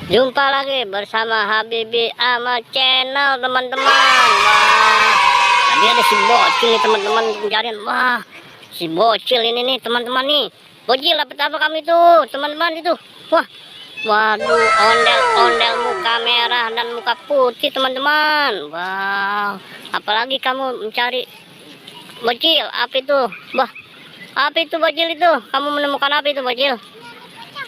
Jumpa lagi bersama Habibi Ahmad Channel, teman-teman. Wah, tadi ada si bocil nih, teman-teman, pencarian. Wah, si bocil ini nih, teman-teman nih. Bocil, apa kami tuh, teman-teman itu? Wah, waduh, ondel-ondel muka merah dan muka putih, teman-teman. Wow, apalagi kamu mencari bocil? Apa itu? Wah, apa itu bocil itu? Kamu menemukan apa itu bocil?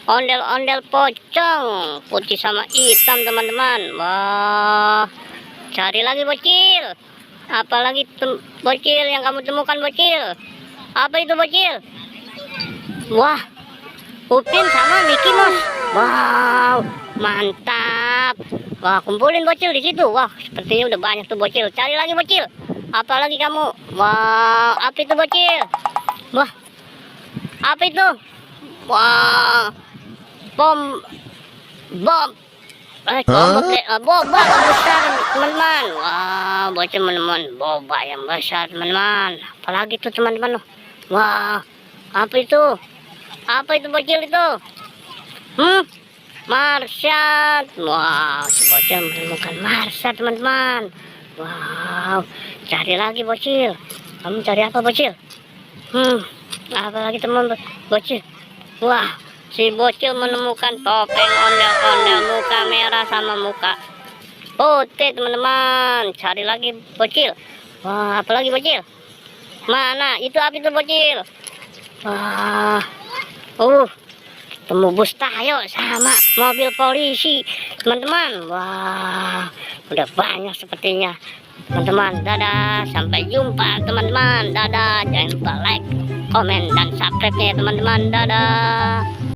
Ondel-ondel pocong putih sama hitam, teman-teman. Wah, cari lagi bocil. Apalagi bocil yang kamu temukan bocil? Apa itu bocil? Wah, Upin sama Mickey Mouse. Wow, mantap. Wah, kumpulin bocil di situ. Wah, sepertinya udah banyak tuh bocil. Cari lagi bocil. Apalagi kamu? Wah, apa itu bocil? Wah, apa itu? Wah, bom boba besar, teman-teman. Wah, bocil teman-teman, boba yang besar, teman-teman. Apalagi tuh, teman-teman. Wah, apa itu bocil itu? Marsat. Wow, si bocil menemukan marsat, teman-teman. Wow, cari lagi bocil. Kamu cari apa bocil? Apa lagi teman bocil? Wah, si bocil menemukan topeng ondel-ondel muka merah sama muka putih, teman-teman. Cari lagi bocil. Wah, apalagi bocil? Mana? Itu apa itu bocil? Wah, temu bus tayo sama mobil polisi, teman-teman. Wah, udah banyak sepertinya, teman-teman. Dadah, sampai jumpa, teman-teman. Dadah, jangan lupa like, komen, dan subscribe-nya, teman-teman. Dadah.